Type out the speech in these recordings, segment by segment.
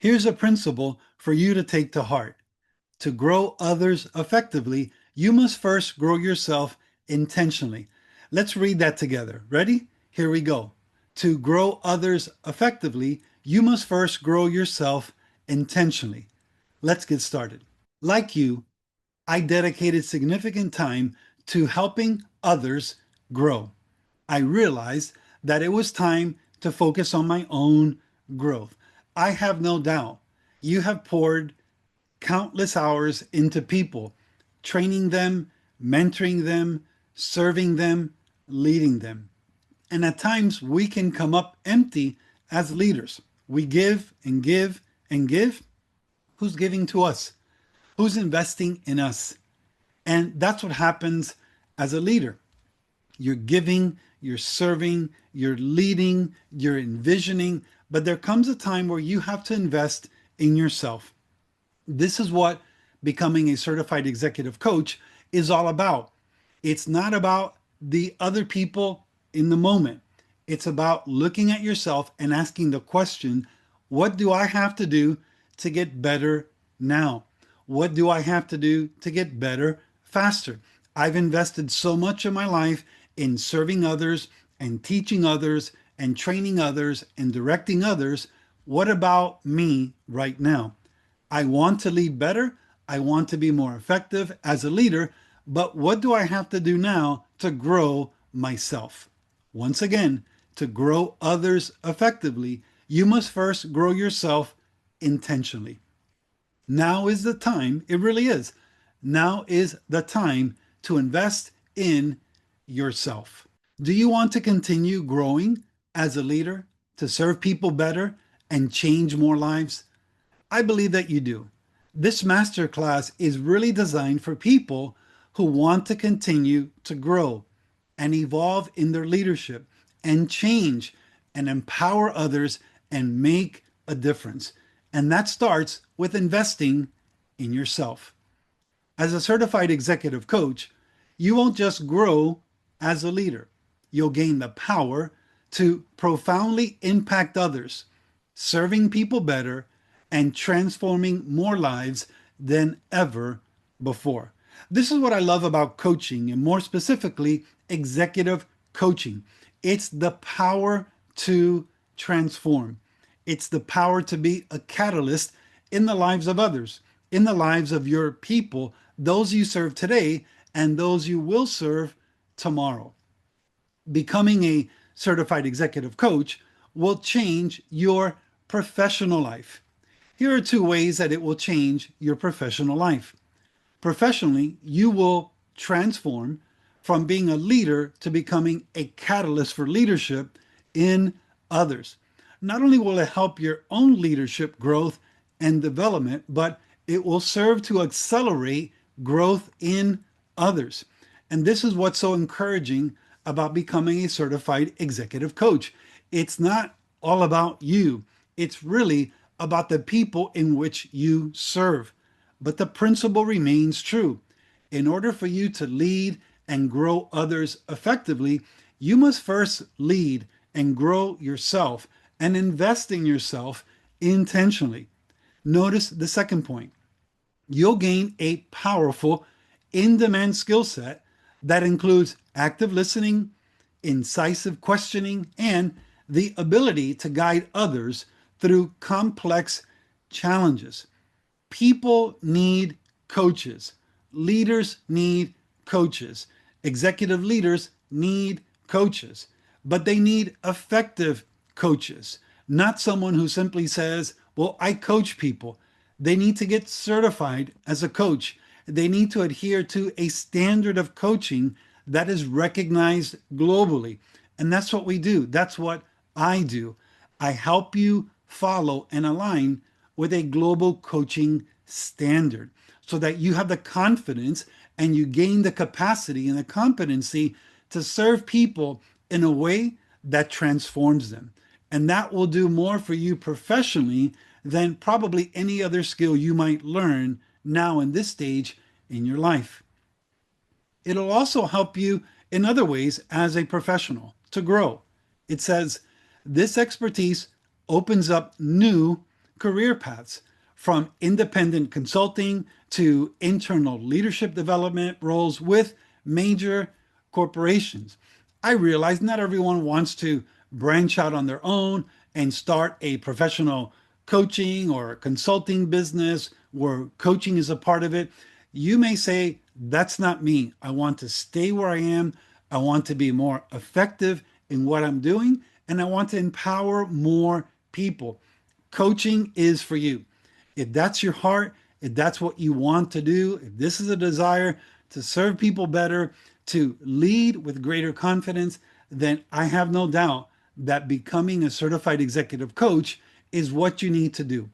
Here's a principle for you to take to heart. To grow others effectively, you must first grow yourself intentionally. Let's read that together. Ready? Here we go. To grow others effectively, you must first grow yourself intentionally. Let's get started. Like you, I dedicated significant time to helping others grow. I realized that it was time to focus on my own growth. I have no doubt you have poured countless hours into people, training them, mentoring them, serving them, leading them. And at times we can come up empty as leaders. We give and give and give. Who's giving to us? Who's investing in us? And that's what happens as a leader. You're giving, you're serving, you're leading, you're envisioning, but there comes a time where you have to invest in yourself. This is what becoming a certified executive coach is all about. It's not about the other people in the moment. It's about looking at yourself and asking the question, what do I have to do to get better now? What do I have to do to get better faster? I've invested so much of my life in serving others and teaching others and training others and directing others. What about me right now? I want to lead better. I want to be more effective as a leader, but what do I have to do now to grow myself? Once again, to grow others effectively, you must first grow yourself intentionally. Now is the time, it really is. Now is the time to invest in yourself. Do you want to continue growing as a leader, to serve people better and change more lives? I believe that you do. This masterclass is really designed for people who want to continue to grow and evolve in their leadership and change and empower others and make a difference. And that starts with investing in yourself. As a certified executive coach, you won't just grow as a leader. You'll gain the power to profoundly impact others, serving people better and transforming more lives than ever before. This is what I love about coaching, and more specifically, executive coaching. It's the power to transform. It's the power to be a catalyst in the lives of others, in the lives of your people, those you serve today and those you will serve tomorrow. Becoming a certified executive coach will change your professional life. Here are two ways that it will change your professional life. Professionally, you will transform from being a leader to becoming a catalyst for leadership in others. Not only will it help your own leadership growth and development, but it will serve to accelerate growth in others. And this is what's so encouraging about becoming a certified executive coach. It's not all about you. It's really about the people in which you serve. But the principle remains true. In order for you to lead and grow others effectively, you must first lead and grow yourself and invest in yourself intentionally. Notice the second point. You'll gain a powerful, in-demand skill set that includes active listening, incisive questioning, and the ability to guide others through complex challenges. People need coaches. Leaders need coaches. Executive leaders need coaches, but they need effective coaches, not someone who simply says, well, I coach people. They need to get certified as a coach. They need to adhere to a standard of coaching that is recognized globally. And that's what we do. That's what I do. I help you follow and align with a global coaching standard so that you have the confidence and you gain the capacity and the competency to serve people in a way that transforms them. And that will do more for you professionally than probably any other skill you might learn now in this stage in your life. It'll also help you in other ways as a professional to grow. It says this expertise opens up new career paths, from independent consulting to internal leadership development roles with major corporations. I realize not everyone wants to branch out on their own and start a professional coaching or consulting business where coaching is a part of it. You may say, that's not me. I want to stay where I am. I want to be more effective in what I'm doing, and I want to empower more people. Coaching is for you. If that's your heart, if that's what you want to do, if this is a desire to serve people better, to lead with greater confidence, then I have no doubt that becoming a certified executive coach is what you need to do.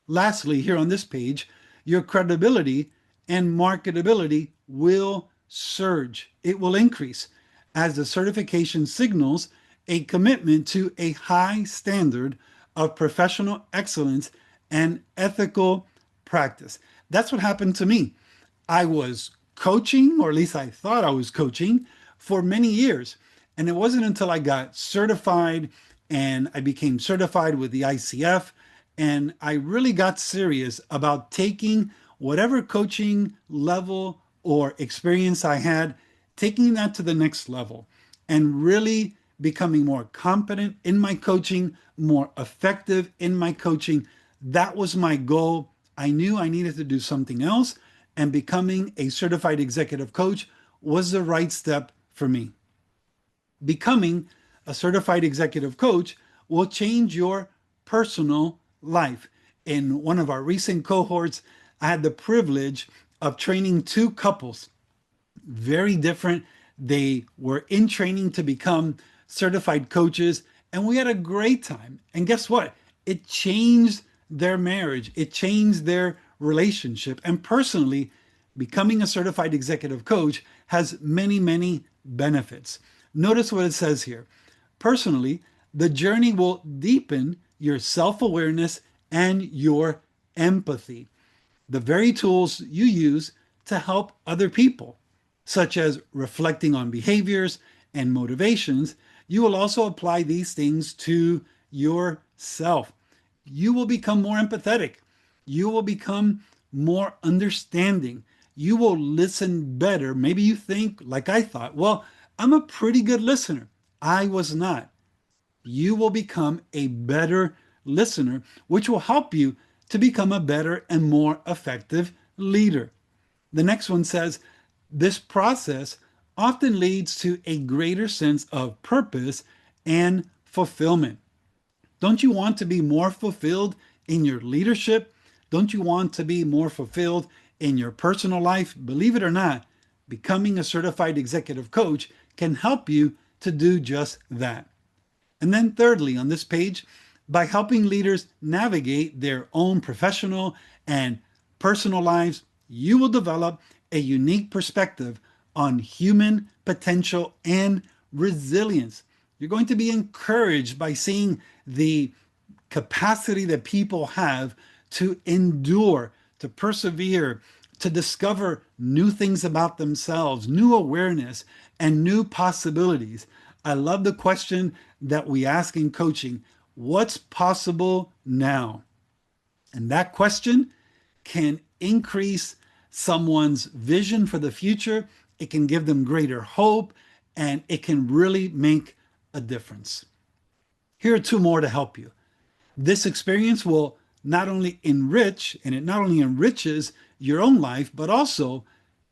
Lastly, here on this page, your credibility and marketability will surge. It will increase as the certification signals a commitment to a high standard of professional excellence and ethical practice. That's what happened to me. I was coaching, or at least I thought I was coaching, for many years. And it wasn't until I got certified and I became certified with the ICF, and I really got serious about taking whatever coaching level or experience I had, taking that to the next level and really becoming more competent in my coaching, more effective in my coaching. That was my goal. I knew I needed to do something else, and becoming a certified executive coach was the right step for me. Becoming a certified executive coach will change your personal life. In one of our recent cohorts, I had the privilege of training two couples, very different. They were in training to become certified coaches, and we had a great time. And guess what? It changed their marriage, it changed their relationship. And personally, becoming a certified executive coach has many, many benefits. Notice what it says here. Personally, the journey will deepen your self-awareness and your empathy, the very tools you use to help other people, such as reflecting on behaviors and motivations. You will also apply these things to yourself. You will become more empathetic. You will become more understanding. You will listen better. Maybe you think, like I thought, well, I'm a pretty good listener. I was not. You will become a better listener, which will help you to become a better and more effective leader. The next one says, this process often leads to a greater sense of purpose and fulfillment. Don't you want to be more fulfilled in your leadership? Don't you want to be more fulfilled in your personal life? Believe it or not, becoming a certified executive coach can help you to do just that. And then thirdly, on this page, by helping leaders navigate their own professional and personal lives, you will develop a unique perspective on human potential and resilience. You're going to be encouraged by seeing the capacity that people have to endure, to persevere, to discover new things about themselves, new awareness, and new possibilities. I love the question that we ask in coaching, what's possible now? And that question can increase someone's vision for the future. It can give them greater hope, and it can really make a difference. Here are two more to help you. This experience will not only enrich, and it not only enriches your own life, but also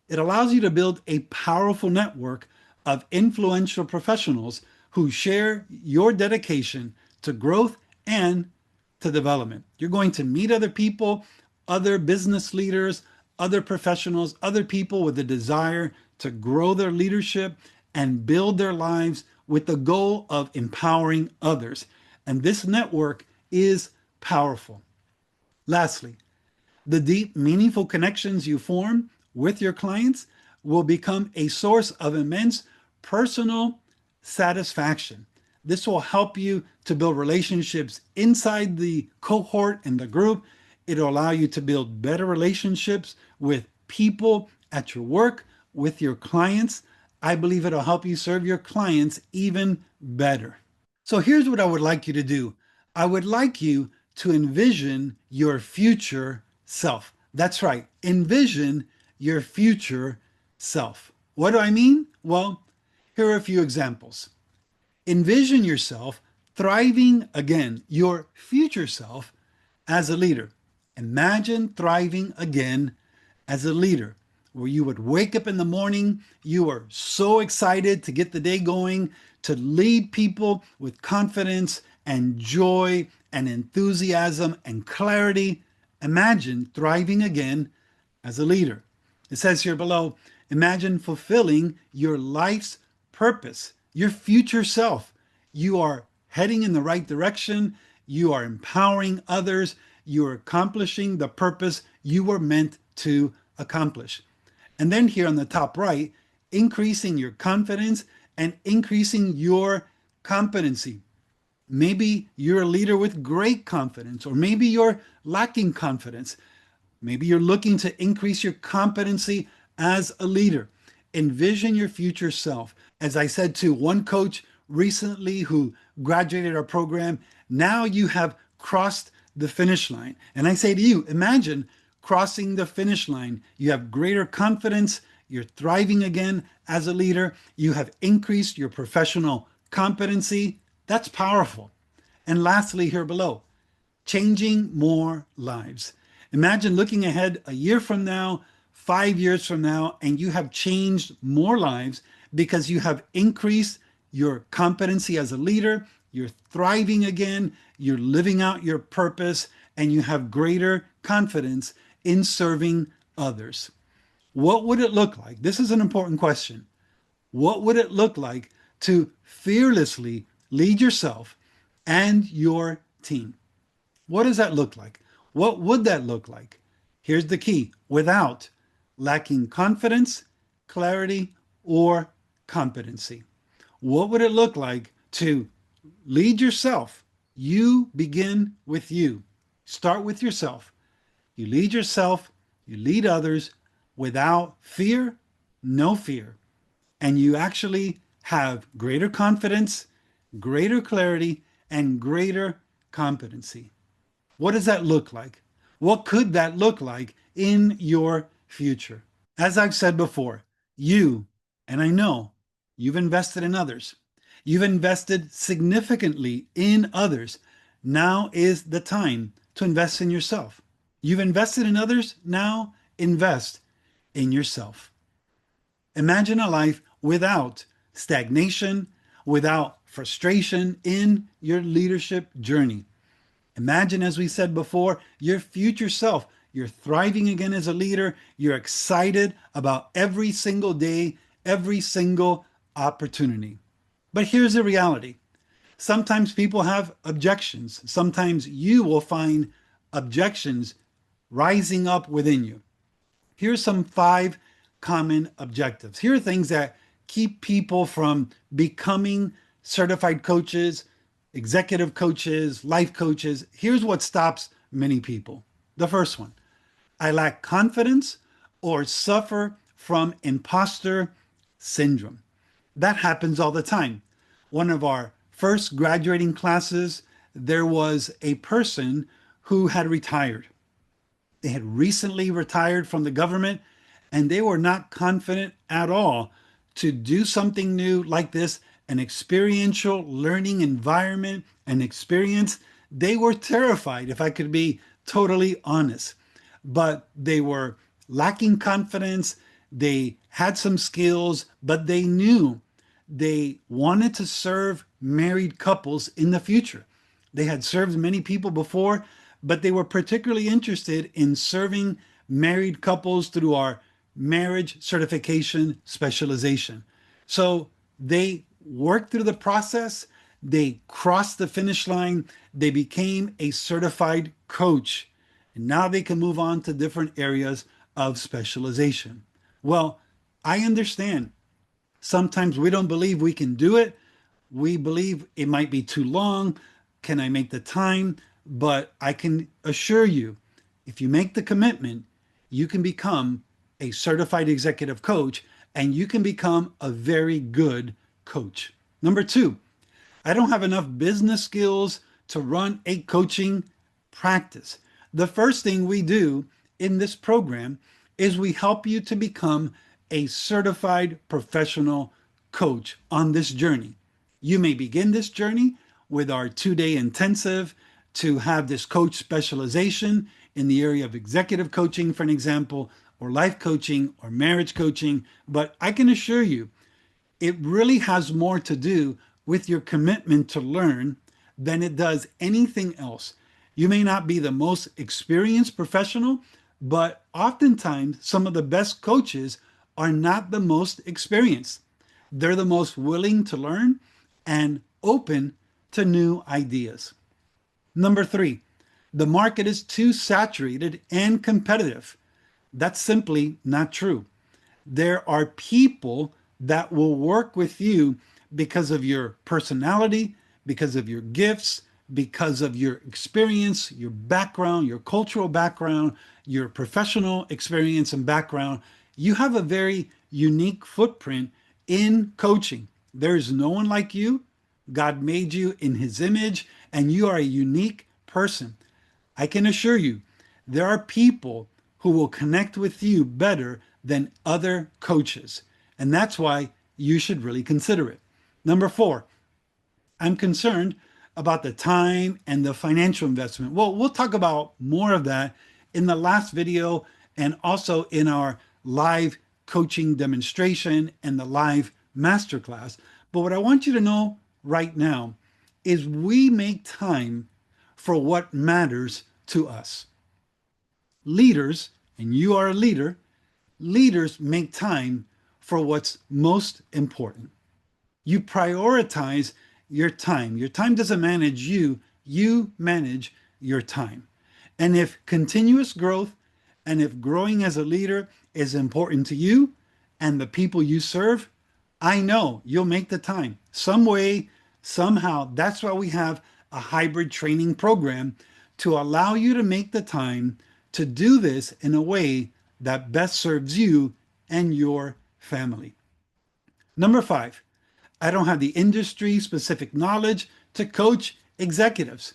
it allows you to build a powerful network of influential professionals who share your dedication to growth and to development. You're going to meet other people, other business leaders, other professionals, other people with a desire to grow their leadership and build their lives with the goal of empowering others. And this network is powerful. Lastly, the deep, meaningful connections you form with your clients will become a source of immense personal satisfaction. This will help you to build relationships inside the cohort and the group. It'll allow you to build better relationships with people at your work, with your clients. I believe it'll help you serve your clients even better. So here's what I would like you to do. I would like you to envision your future self. That's right, envision your future self. What do I mean? Well, here are a few examples. Envision yourself thriving again, your future self as a leader. Imagine thriving again as a leader, where you would wake up in the morning, you are so excited to get the day going, to lead people with confidence and joy and enthusiasm and clarity. Imagine thriving again as a leader. It says here below, imagine fulfilling your life's purpose, your future self. You are heading in the right direction. You are empowering others. You are accomplishing the purpose you were meant to accomplish. And then here on the top right, increasing your confidence and increasing your competency. Maybe you're a leader with great confidence, or maybe you're lacking confidence. Maybe you're looking to increase your competency as a leader. Envision your future self. As I said to one coach recently who graduated our program, now you have crossed the finish line. And I say to you, imagine crossing the finish line. You have greater confidence. You're thriving again as a leader. You have increased your professional competency. That's powerful. And lastly, here below, changing more lives. Imagine looking ahead a year from now, 5 years from now, and you have changed more lives because you have increased your competency as a leader, you're thriving again, you're living out your purpose, and you have greater confidence in serving others. What would it look like? This is an important question. What would it look like to fearlessly lead yourself and your team? What does that look like? What would that look like? Here's the key: without lacking confidence, clarity, or competency. What would it look like to lead yourself? You begin with you. Start with yourself. You lead yourself, you lead others without fear, no fear. And you actually have greater confidence, greater clarity, and greater competency. What does that look like? What could that look like in your future? As I've said before, you, and I know you've invested in others. You've invested significantly in others. Now is the time to invest in yourself. You've invested in others. Now invest in yourself. Imagine a life without stagnation, without frustration in your leadership journey. Imagine, as we said before, your future self. You're thriving again as a leader. You're excited about every single day, every single opportunity. But here's the reality. Sometimes people have objections. Sometimes you will find objections rising up within you. Here's some 5 common objectives. Here are things that keep people from becoming certified coaches, executive coaches, life coaches. Here's what stops many people. The first one: I lack confidence or suffer from impostor syndrome. That happens all the time. One of our first graduating classes, there was a person who had retired. They had recently retired from the government, and they were not confident at all to do something new like this, an experiential learning environment, an experience. They were terrified, if I could be totally honest. But they were lacking confidence. They had some skills, but they knew they wanted to serve married couples in the future. They had served many people before, but they were particularly interested in serving married couples through our marriage certification specialization. So they worked through the process. They crossed the finish line. They became a certified coach. And now they can move on to different areas of specialization. Well, I understand. Sometimes we don't believe we can do it. We believe it might be too long. Can I make the time? But I can assure you, if you make the commitment, you can become a certified executive coach, and you can become a very good coach. Number 2, I don't have enough business skills to run a coaching practice. The first thing we do in this program is we help you to become a certified professional coach on this journey. You may begin this journey with our 2-day intensive to have this coach specialization in the area of executive coaching, for an example, or life coaching or marriage coaching. But I can assure you, it really has more to do with your commitment to learn than it does anything else. You may not be the most experienced professional, but oftentimes some of the best coaches are not the most experienced. They're the most willing to learn and open to new ideas. Number 3, the market is too saturated and competitive. That's simply not true. There are people that will work with you because of your personality, because of your gifts, because of your experience, your background, your cultural background, your professional experience and background. You have a very unique footprint in coaching. There's no one like you. God made you in his image, and you are a unique person. I can assure you, there are people who will connect with you better than other coaches. And that's why you should really consider it. Number 4, I'm concerned about the time and the financial investment. Well, we'll talk about more of that in the last video and also in our live coaching demonstration and the live masterclass. But what I want you to know right now is we make time for what matters to us. Leaders, and you are a leader, leaders make time for what's most important. You prioritize your time. Your time doesn't manage you, you manage your time. And if continuous growth and if growing as a leader is important to you and the people you serve, I know you'll make the time. Some way, somehow, that's why we have a hybrid training program to allow you to make the time to do this in a way that best serves you and your family. Number 5, I don't have the industry specific knowledge to coach executives.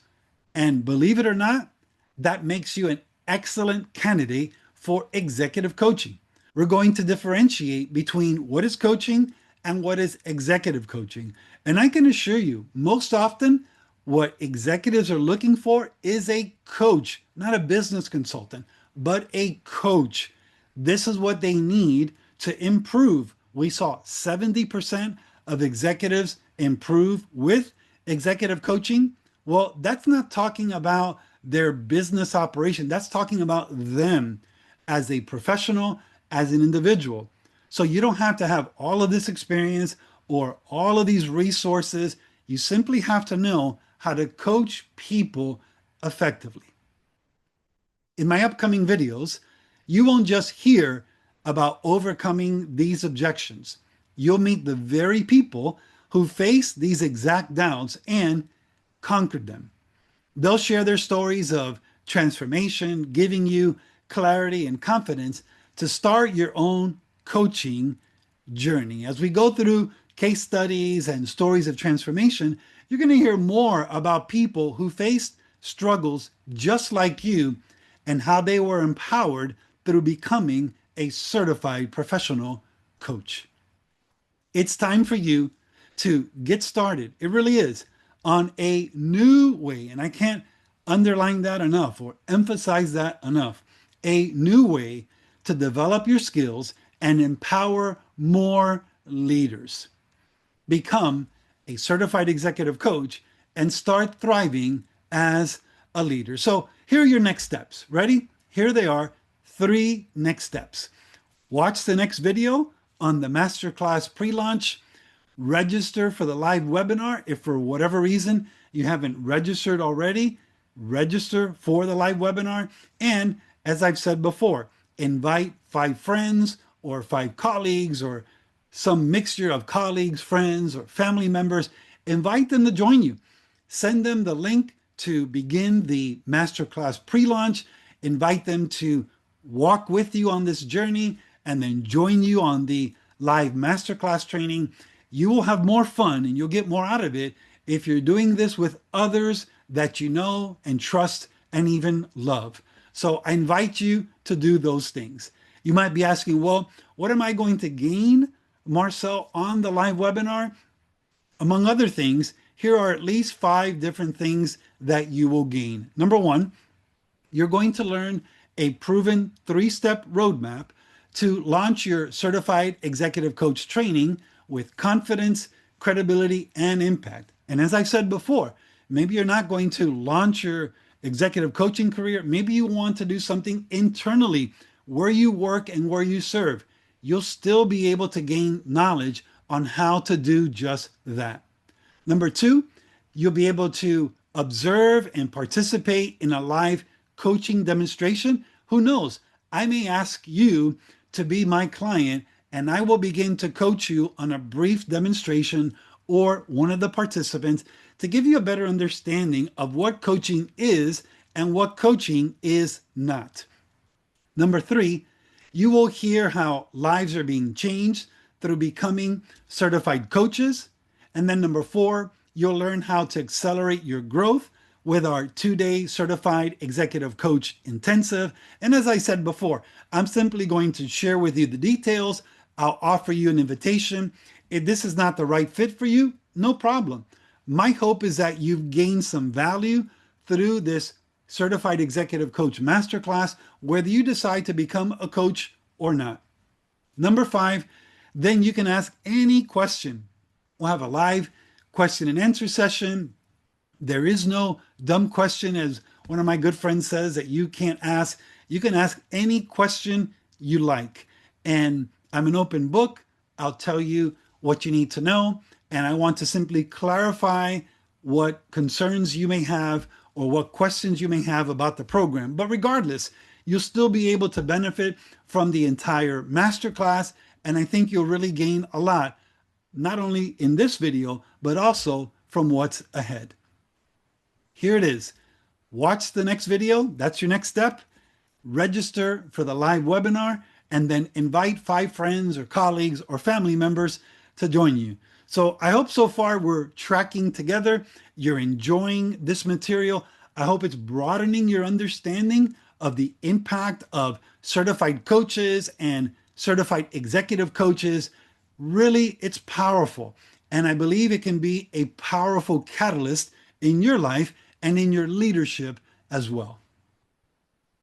And believe it or not, that makes you an excellent candidate for executive coaching. We're going to differentiate between what is coaching and what is executive coaching. And I can assure you, most often, what executives are looking for is a coach, not a business consultant, but a coach. This is what they need to improve. We saw 70% of executives improve with executive coaching. Well, that's not talking about their business operation. That's talking about them as a professional, as an individual. So you don't have to have all of this experience or all of these resources. You simply have to know how to coach people effectively. In my upcoming videos, you won't just hear about overcoming these objections. You'll meet the very people who face these exact doubts and conquered them. They'll share their stories of transformation, giving you clarity and confidence to start your own coaching journey. As we go through case studies and stories of transformation, you're going to hear more about people who faced struggles just like you and how they were empowered through becoming a certified professional coach. It's time for you to get started. It really is on a new way. And I can't underline that enough or emphasize that enough. A new way to develop your skills and empower more leaders. Become a certified executive coach and start thriving as a leader. So here are your next steps. Ready? Here they are, 3 next steps. Watch the next video on the masterclass pre-launch. Register for the live webinar. If for whatever reason you haven't registered already, register for the live webinar. And as I've said before, invite 5 friends or 5 colleagues or some mixture of colleagues, friends, or family members. Invite them to join you. Send them the link to begin the masterclass pre-launch. Invite them to walk with you on this journey and then join you on the live masterclass training. You will have more fun and you'll get more out of it if you're doing this with others that you know and trust and even love. So I invite you to do those things. You might be asking, well, what am I going to gain, Marcel, on the live webinar? Among other things, here are at least 5 different things that you will gain. Number one, you're going to learn a proven 3-step roadmap to launch your certified executive coach training with confidence, credibility, and impact. And as I said before, maybe you're not going to launch your executive coaching career. Maybe you want to do something internally where you work and where you serve. You'll still be able to gain knowledge on how to do just that. Number two, you'll be able to observe and participate in a live coaching demonstration. Who knows? I may ask you to be my client and I will begin to coach you on a brief demonstration or one of the participants to give you a better understanding of what coaching is and what coaching is not. Number three, you will hear how lives are being changed through becoming certified coaches. And then number four, you'll learn how to accelerate your growth with our 2-day certified executive coach intensive. And as I said before, I'm simply going to share with you the details. I'll offer you an invitation. If this is not the right fit for you, no problem. My hope is that you've gained some value through this Certified Executive Coach Masterclass, whether you decide to become a coach or not. Number 5, then you can ask any question. We'll have a live question and answer session. There is no dumb question, as one of my good friends says, that you can't ask. You can ask any question you like. And I'm an open book. I'll tell you what you need to know. And I want to simply clarify what concerns you may have or what questions you may have about the program. But regardless, you'll still be able to benefit from the entire masterclass. And I think you'll really gain a lot, not only in this video, but also from what's ahead. Here it is. Watch the next video. That's your next step. Register for the live webinar and then invite 5 friends or colleagues or family members to join you. So I hope so far we're tracking together. You're enjoying this material. I hope it's broadening your understanding of the impact of certified coaches and certified executive coaches. Really, it's powerful. And I believe it can be a powerful catalyst in your life and in your leadership as well.